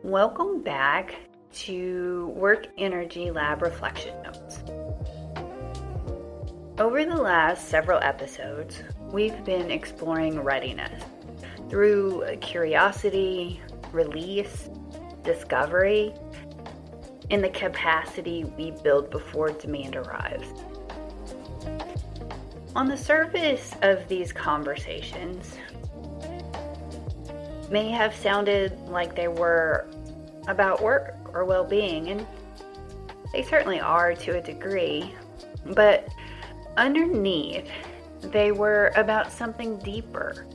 Welcome back to Work Energy Lab Reflection Notes. Over the last several episodes, we've been exploring readiness through curiosity, release, discovery, and the capacity we build before demand arrives. On the surface of these conversations, may have sounded like they were about work or well-being, and they certainly are to a degree, but underneath, they were about something deeper,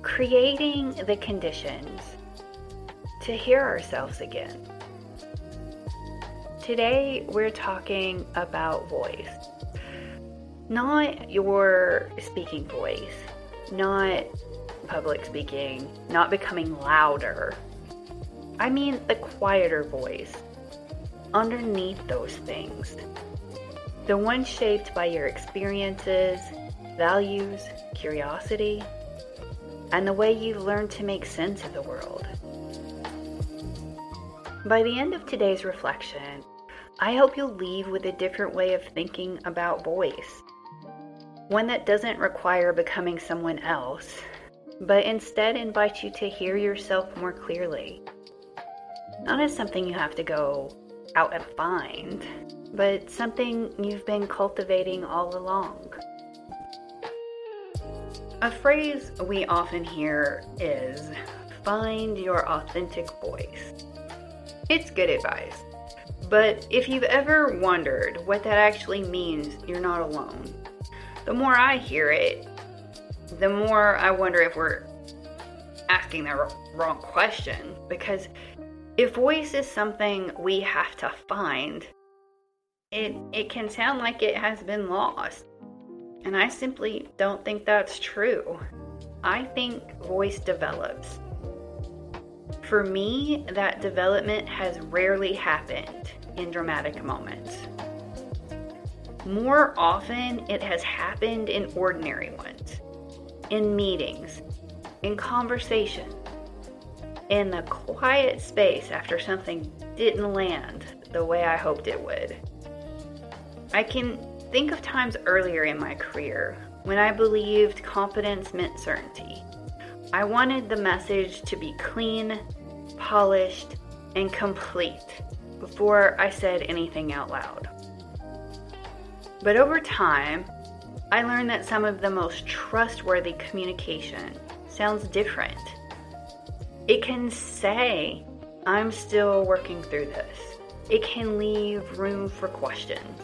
creating the conditions to hear ourselves again. Today, we're talking about voice. Not your speaking voice, not public speaking, not becoming louder. I mean the quieter voice underneath those things. The one shaped by your experiences, values, curiosity, and the way you've learned to make sense of the world. By the end of today's reflection, I hope you'll leave with a different way of thinking about voice. One that doesn't require becoming someone else, but instead invites you to hear yourself more clearly. Not as something you have to go out and find, but something you've been cultivating all along. A phrase we often hear is, find your authentic voice. It's good advice, but if you've ever wondered what that actually means, you're not alone. The more I hear it, the more I wonder if we're asking the wrong question, because if voice is something we have to find, it can sound like it has been lost. And I simply don't think that's true. I think voice develops. For me, that development has rarely happened in dramatic moments. More often, it has happened in ordinary ones. In meetings, in conversation, in the quiet space after something didn't land the way I hoped it would. I can think of times earlier in my career when I believed confidence meant certainty. I wanted the message to be clean, polished, and complete before I said anything out loud. But over time, I learned that some of the most trustworthy communication sounds different. It can say, I'm still working through this. It can leave room for questions.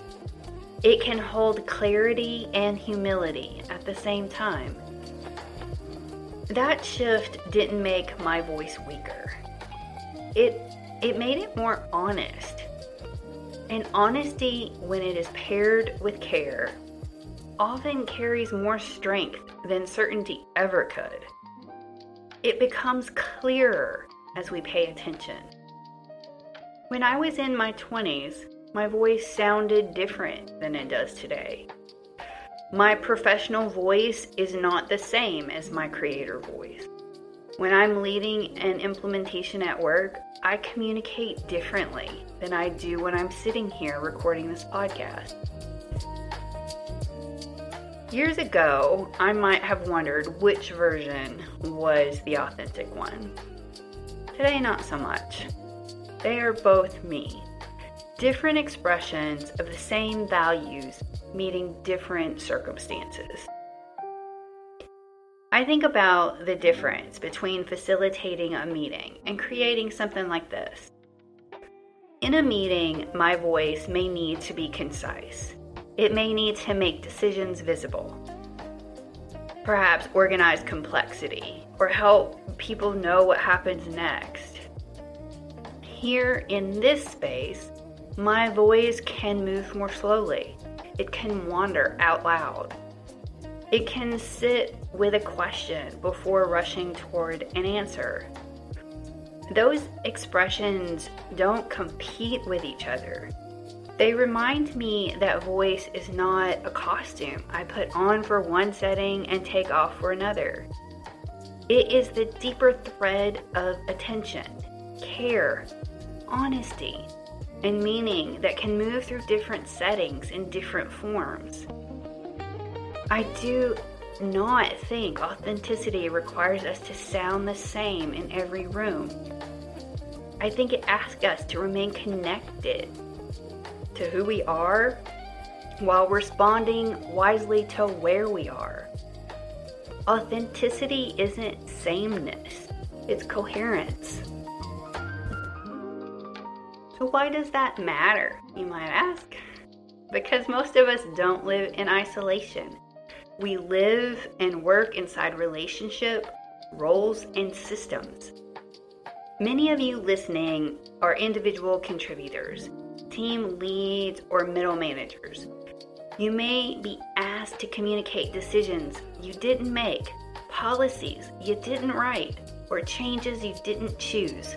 It can hold clarity and humility at the same time. That shift didn't make my voice weaker. It made it more honest. And honesty, when it is paired with care, often carries more strength than certainty ever could. It becomes clearer as we pay attention. When I was in my 20s, my voice sounded different than it does today. My professional voice is not the same as my creator voice. When I'm leading an implementation at work, I communicate differently than I do when I'm sitting here recording this podcast. Years ago, I might have wondered which version was the authentic one. Today, not so much. They are both me. Different expressions of the same values meeting different circumstances. I think about the difference between facilitating a meeting and creating something like this. In a meeting, my voice may need to be concise. It may need to make decisions visible, perhaps organize complexity, or help people know what happens next. Here in this space, my voice can move more slowly. It can wander out loud. It can sit with a question before rushing toward an answer. Those expressions don't compete with each other. They remind me that voice is not a costume I put on for one setting and take off for another. It is the deeper thread of attention, care, honesty, and meaning that can move through different settings in different forms. I do not think authenticity requires us to sound the same in every room. I think it asks us to remain connected to who we are while responding wisely to where we are. Authenticity isn't sameness, it's coherence. So why does that matter, you might ask? Because most of us don't live in isolation. We live and work inside relationship, roles, and systems. Many of you listening are individual contributors, team leads, or middle managers. You may be asked to communicate decisions you didn't make, policies you didn't write, or changes you didn't choose.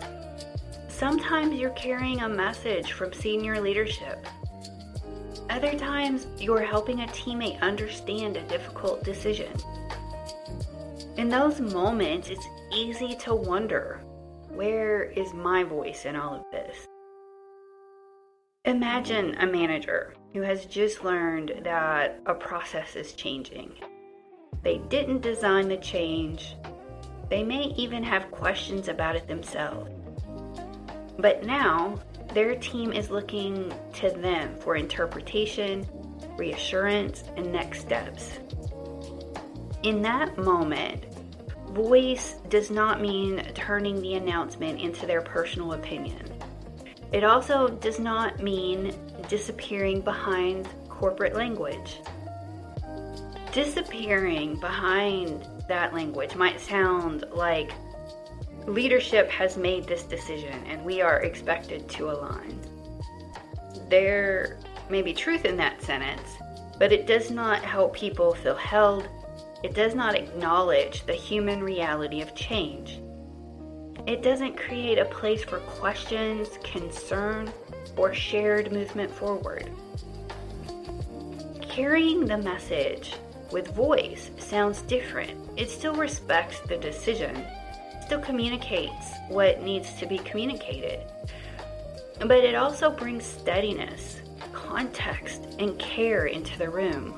Sometimes you're carrying a message from senior leadership. Other times, you're helping a teammate understand a difficult decision. In those moments, it's easy to wonder, where is my voice in all of this? Imagine a manager who has just learned that a process is changing. They didn't design the change. They may even have questions about it themselves. But now, their team is looking to them for interpretation, reassurance, and next steps. In that moment, voice does not mean turning the announcement into their personal opinion. It also does not mean disappearing behind corporate language. Disappearing behind that language might sound like leadership has made this decision and we are expected to align. There may be truth in that sentence, but it does not help people feel held. It does not acknowledge the human reality of change. It doesn't create a place for questions, concern, or shared movement forward. Carrying the message with voice sounds different. It still respects the decision, still communicates what needs to be communicated, but it also brings steadiness, context, and care into the room.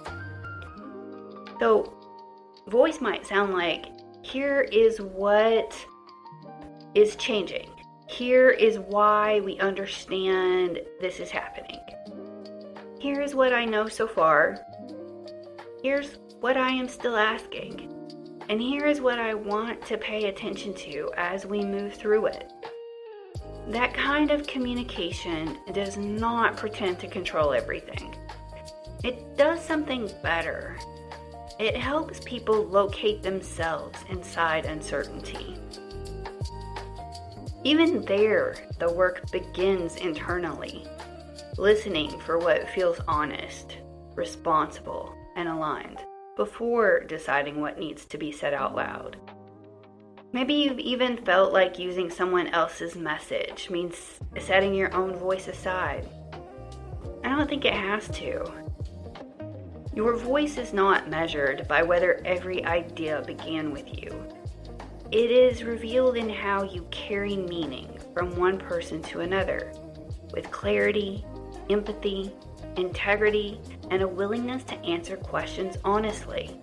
So, voice might sound like, here is what is changing. Here is why we understand this is happening. Here is what I know so far. Here's what I am still asking. And here is what I want to pay attention to as we move through it. That kind of communication does not pretend to control everything. It does something better. It helps people locate themselves inside uncertainty. Even there, the work begins internally, listening for what feels honest, responsible, and aligned, before deciding what needs to be said out loud. Maybe you've even felt like using someone else's message means setting your own voice aside. I don't think it has to. Your voice is not measured by whether every idea began with you. It is revealed in how you carry meaning from one person to another, with clarity, empathy, integrity, and a willingness to answer questions honestly.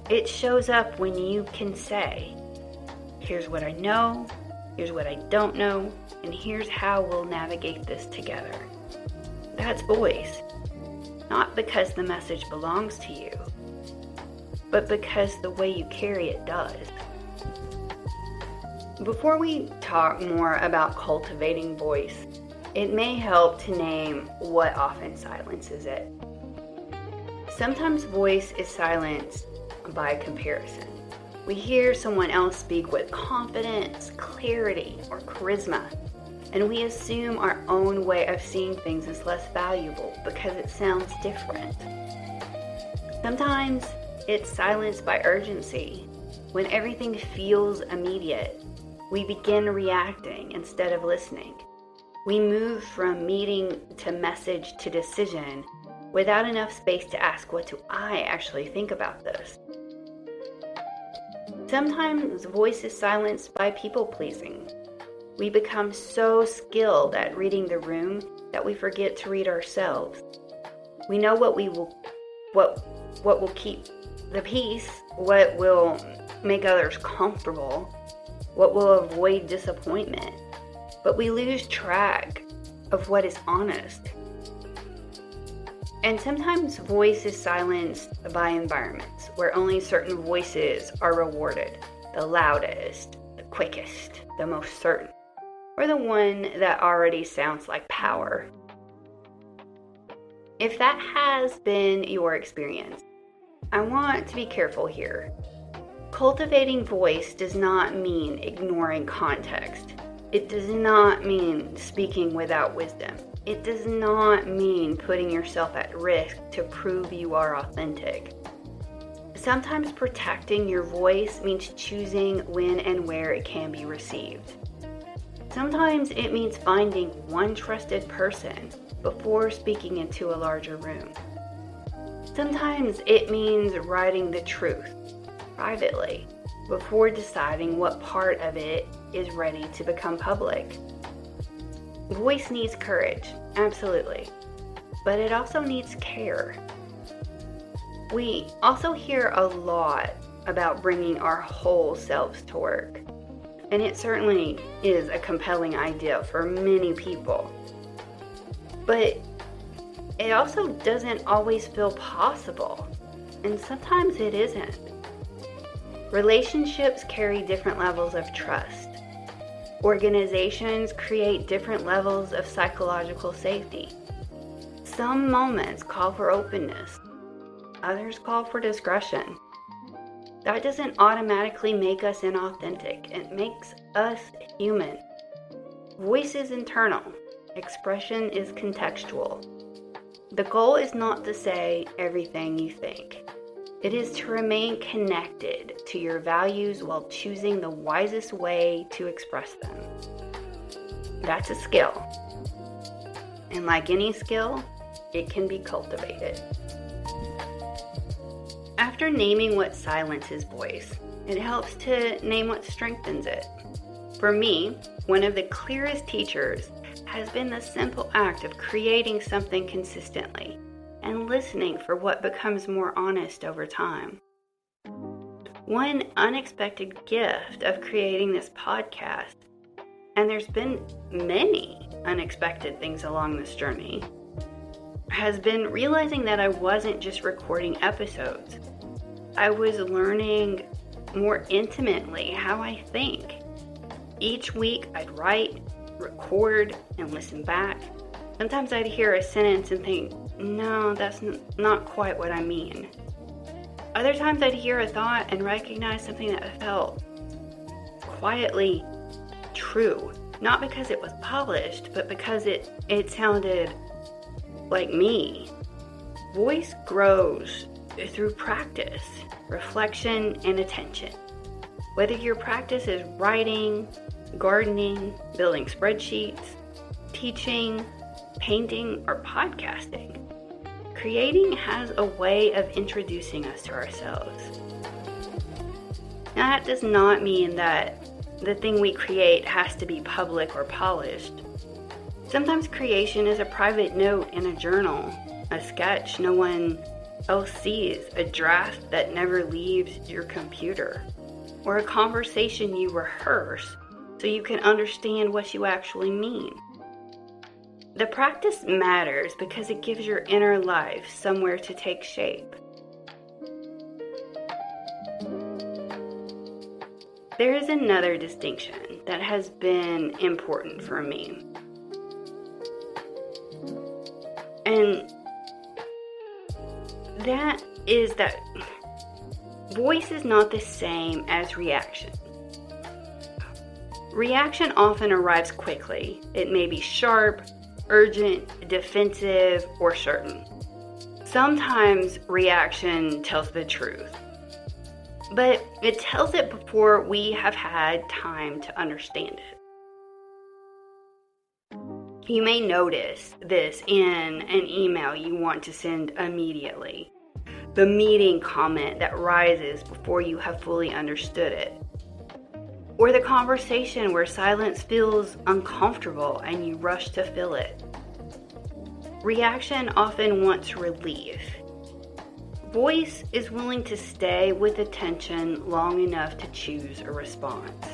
It shows up when you can say, here's what I know, here's what I don't know, and here's how we'll navigate this together. That's voice. Not because the message belongs to you, but because the way you carry it does. Before we talk more about cultivating voice, it may help to name what often silences it. Sometimes voice is silenced by comparison. We hear someone else speak with confidence, clarity, or charisma, and we assume our own way of seeing things is less valuable because it sounds different. Sometimes it's silenced by urgency. When everything feels immediate, we begin reacting instead of listening. We move from meeting to message to decision without enough space to ask, what do I actually think about this? Sometimes voice is silenced by people pleasing. We become so skilled at reading the room that we forget to read ourselves. We know what will keep the peace, what will make others comfortable, what will avoid disappointment, but we lose track of what is honest. And sometimes voice is silenced by environments where only certain voices are rewarded. The loudest, the quickest, the most certain, or the one that already sounds like power. If that has been your experience, I want to be careful here. Cultivating voice does not mean ignoring context. It does not mean speaking without wisdom. It does not mean putting yourself at risk to prove you are authentic. Sometimes protecting your voice means choosing when and where it can be received. Sometimes it means finding one trusted person before speaking into a larger room. Sometimes it means writing the truth privately before deciding what part of it is ready to become public. Voice needs courage, absolutely, but it also needs care. We also hear a lot about bringing our whole selves to work, and it certainly is a compelling idea for many people. But it also doesn't always feel possible, and sometimes it isn't. Relationships carry different levels of trust. Organizations create different levels of psychological safety. Some moments call for openness, others call for discretion. That doesn't automatically make us inauthentic. It makes us human. Voice is internal. Expression is contextual. The goal is not to say everything you think. It is to remain connected to your values while choosing the wisest way to express them. That's a skill. And like any skill, it can be cultivated. After naming what silences voice, it helps to name what strengthens it. For me, one of the clearest teachers has been the simple act of creating something consistently and listening for what becomes more honest over time. One unexpected gift of creating this podcast, and there's been many unexpected things along this journey, has been realizing that I wasn't just recording episodes. I was learning more intimately how I think. Each week I'd write, record, and listen back. Sometimes I'd hear a sentence and think, no, that's not quite what I mean. Other times I'd hear a thought and recognize something that felt quietly true. Not because it was polished, but because it sounded like me. Voice grows through practice, reflection, and attention. Whether your practice is writing, gardening, building spreadsheets, teaching, painting, or podcasting, creating has a way of introducing us to ourselves. Now, that does not mean that the thing we create has to be public or polished. Sometimes creation is a private note in a journal, a sketch no one else sees, a draft that never leaves your computer, or a conversation you rehearse so you can understand what you actually mean. The practice matters because it gives your inner life somewhere to take shape. There is another distinction that has been important for me. And that is that voice is not the same as reaction. Reaction often arrives quickly. It may be sharp, urgent, defensive, or certain. Sometimes reaction tells the truth, but it tells it before we have had time to understand it. You may notice this in an email you want to send immediately, the meeting comment that rises before you have fully understood it, Or the conversation where silence feels uncomfortable and you rush to fill it. Reaction often wants relief. Voice is willing to stay with attention long enough to choose a response.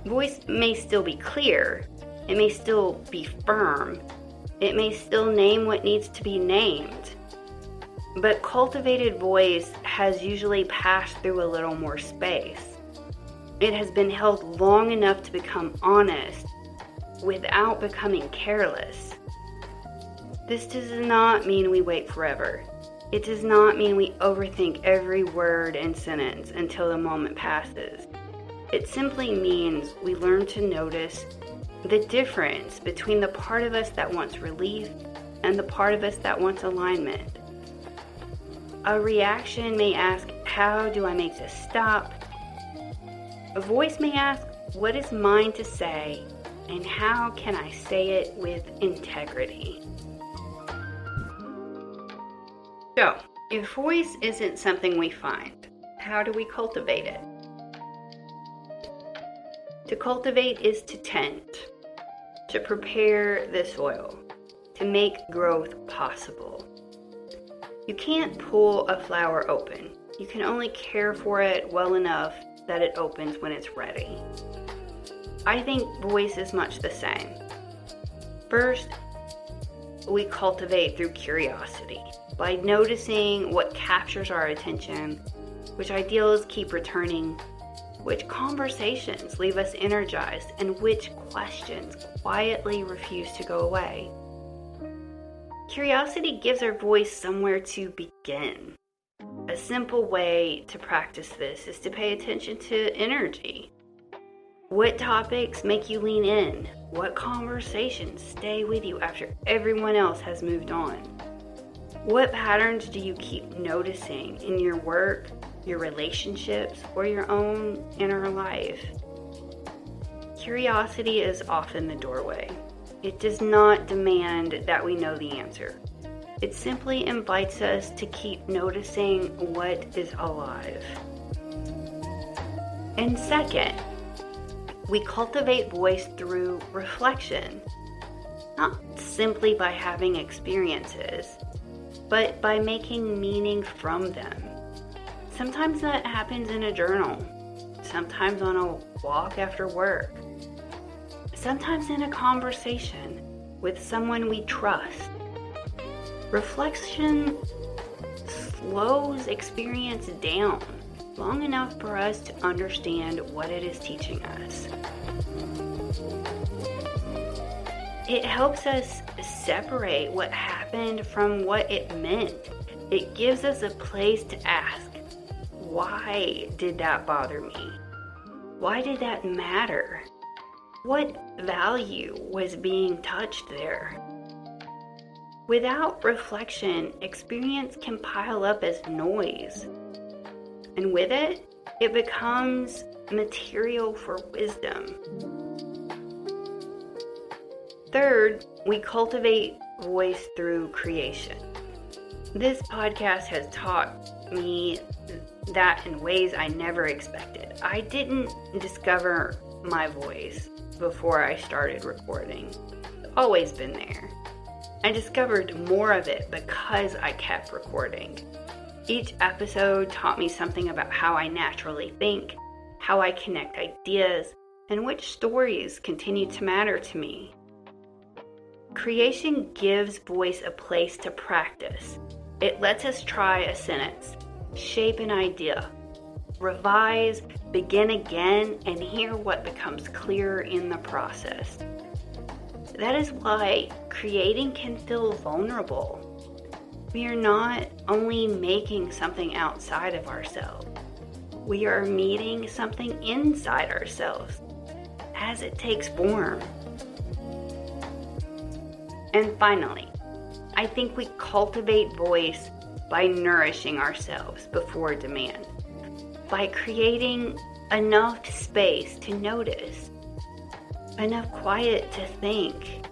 Voice may still be clear, it may still be firm, it may still name what needs to be named, but cultivated voice has usually passed through a little more space. It has been held long enough to become honest without becoming careless. This does not mean we wait forever. It does not mean we overthink every word and sentence until the moment passes. It simply means we learn to notice the difference between the part of us that wants relief and the part of us that wants alignment. A reaction may ask, how do I make this stop? A voice may ask, what is mine to say, and how can I say it with integrity? So, if voice isn't something we find, how do we cultivate it? To cultivate is to tend, to prepare the soil, to make growth possible. You can't pull a flower open. You can only care for it well enough that it opens when it's ready. I think voice is much the same. First, we cultivate through curiosity, by noticing what captures our attention, which ideals keep returning, which conversations leave us energized, and which questions quietly refuse to go away. Curiosity gives our voice somewhere to begin. A simple way to practice this is to pay attention to energy. What topics make you lean in? What conversations stay with you after everyone else has moved on? What patterns do you keep noticing in your work, your relationships, or your own inner life? Curiosity is often the doorway. It does not demand that we know the answer. It simply invites us to keep noticing what is alive. And second, we cultivate voice through reflection, not simply by having experiences, but by making meaning from them. Sometimes that happens in a journal, sometimes on a walk after work, sometimes in a conversation with someone we trust. Reflection slows experience down long enough for us to understand what it is teaching us. It helps us separate what happened from what it meant. It gives us a place to ask, why did that bother me? Why did that matter? What value was being touched there? Without reflection, experience can pile up as noise. And with it, it becomes material for wisdom. Third, we cultivate voice through creation. This podcast has taught me that in ways I never expected. I didn't discover my voice before I started recording. It's always been there. I discovered more of it because I kept recording. Each episode taught me something about how I naturally think, how I connect ideas, and which stories continue to matter to me. Creation gives voice a place to practice. It lets us try a sentence, shape an idea, revise, begin again, and hear what becomes clearer in the process. That is why creating can feel vulnerable. We are not only making something outside of ourselves, we are meeting something inside ourselves as it takes form. And finally, I think we cultivate voice by nourishing ourselves before demand, by creating enough space to notice, enough quiet to think,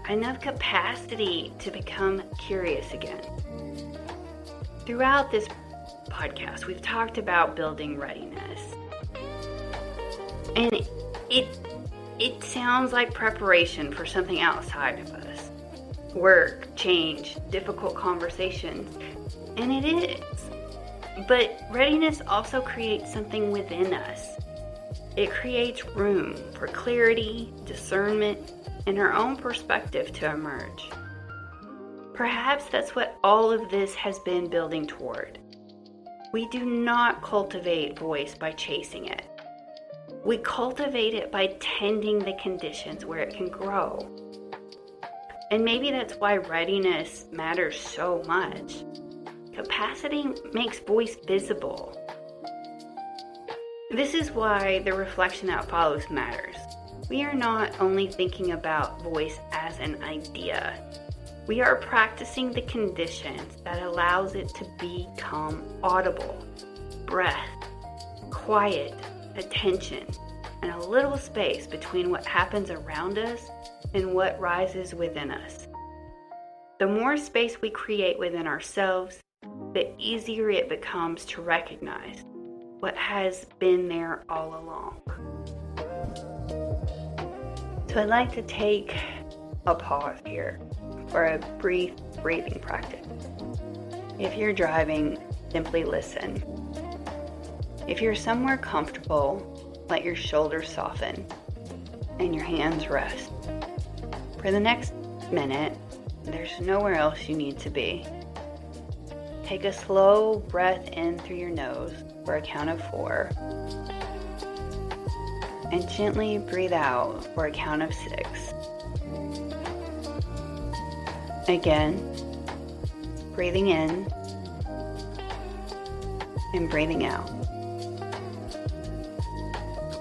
enough capacity to become curious again. Throughout this podcast, we've talked about building readiness. And it sounds like preparation for something outside of us. Work, change, difficult conversations. And it is. But readiness also creates something within us. It creates room for clarity, discernment, and our own perspective to emerge. Perhaps that's what all of this has been building toward. We do not cultivate voice by chasing it. We cultivate it by tending the conditions where it can grow. And maybe that's why readiness matters so much. Capacity makes voice visible. This is why the reflection that follows matters. We are not only thinking about voice as an idea. We are practicing the conditions that allows it to become audible. Breath, quiet, attention, and a little space between what happens around us and what rises within us. The more space we create within ourselves, the easier it becomes to recognize what has been there all along. So I'd like to take a pause here for a brief breathing practice. If you're driving, simply listen. If you're somewhere comfortable, let your shoulders soften and your hands rest. For the next minute, there's nowhere else you need to be. Take a slow breath in through your nose for a count of 4. And gently breathe out for a count of 6. Again, breathing in and breathing out.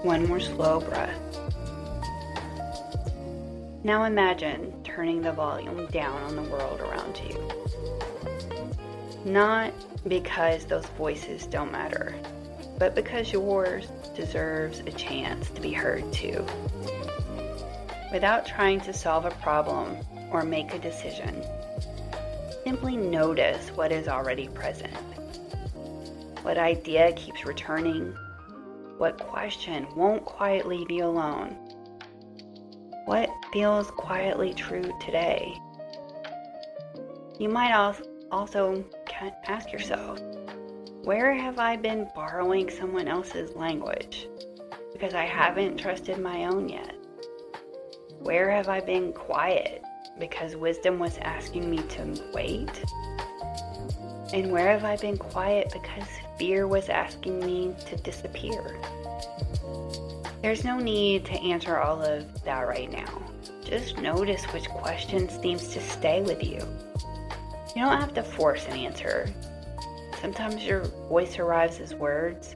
One more slow breath. Now imagine turning the volume down on the world around you. Not because those voices don't matter, but because yours deserves a chance to be heard too. Without trying to solve a problem or make a decision, simply notice what is already present. What idea keeps returning? What question won't quite leave you alone? What feels quietly true today? You might also ask yourself, where have I been borrowing someone else's language because I haven't trusted my own yet? Where have I been quiet because wisdom was asking me to wait? And where have I been quiet because fear was asking me to disappear? There's no need to answer all of that right now. Just notice which question seems to stay with you. You don't have to force an answer. Sometimes your voice arrives as words,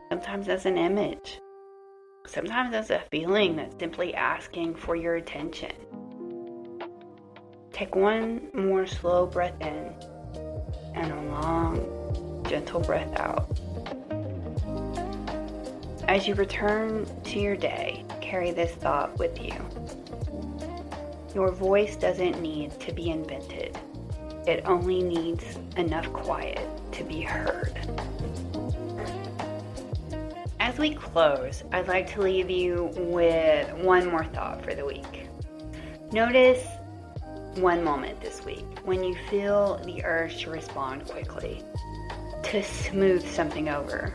sometimes as an image, sometimes as a feeling that's simply asking for your attention. Take one more slow breath in and a long, gentle breath out. As you return to your day, carry this thought with you. Your voice doesn't need to be invented. It only needs enough quiet to be heard. As we close, I'd like to leave you with one more thought for the week. Notice one moment this week when you feel the urge to respond quickly, to smooth something over,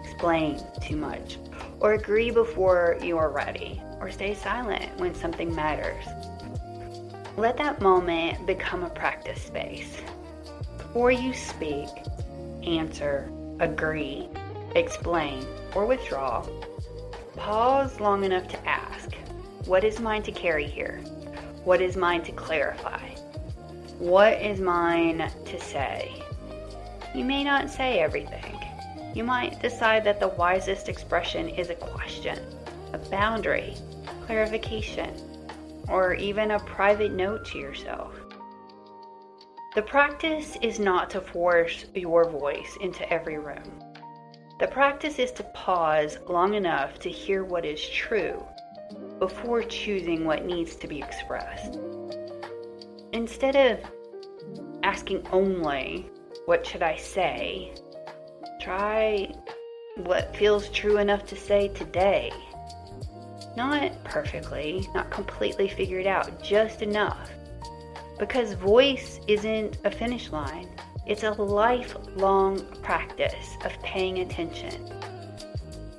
explain too much, or agree before you are ready, or stay silent when something matters. Let that moment become a practice space. Before you speak, answer, agree, explain, or withdraw, pause long enough to ask, what is mine to carry here? What is mine to clarify? What is mine to say? You may not say everything. You might decide that the wisest expression is a question, a boundary, clarification, or even a private note to yourself. The practice is not to force your voice into every room. The practice is to pause long enough to hear what is true before choosing what needs to be expressed. Instead of asking only, what should I say? Try what feels true enough to say today. Not perfectly, not completely figured out, just enough. Because voice isn't a finish line. It's a lifelong practice of paying attention.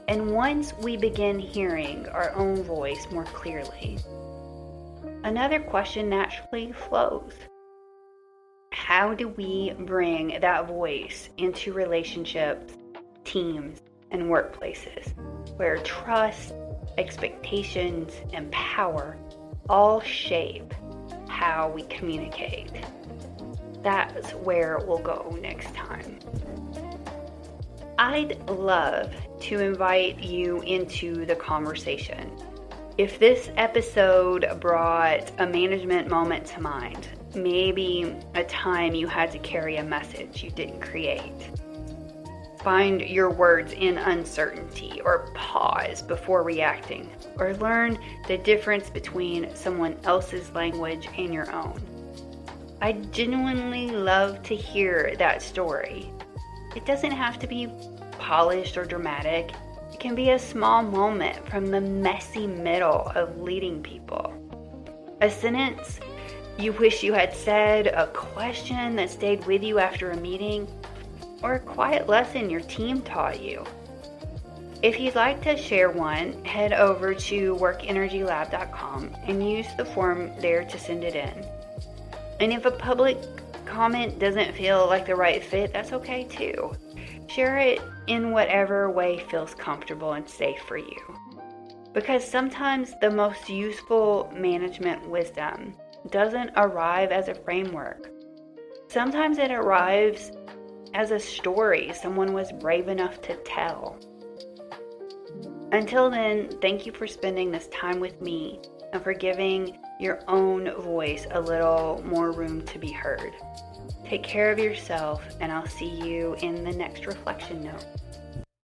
And once we begin hearing our own voice more clearly, another question naturally flows. How do we bring that voice into relationships, teams, and workplaces where trust, expectations, and power all shape how we communicate? That's where we'll go next time. I'd love to invite you into the conversation. If this episode brought a management moment to mind, maybe a time you had to carry a message you didn't create, find your words in uncertainty, or pause before reacting, or learn the difference between someone else's language and your own. I genuinely love to hear that story. It doesn't have to be polished or dramatic. It can be a small moment from the messy middle of leading people. A sentence you wish you had said, a question that stayed with you after a meeting, or a quiet lesson your team taught you. If you'd like to share one, head over to workenergylab.com and use the form there to send it in. And if a public comment doesn't feel like the right fit, that's okay too. Share it in whatever way feels comfortable and safe for you. Because sometimes the most useful management wisdom doesn't arrive as a framework. Sometimes it arrives as a story someone was brave enough to tell. Until then, thank you for spending this time with me and for giving your own voice a little more room to be heard. Take care of yourself, and I'll see you in the next reflection note.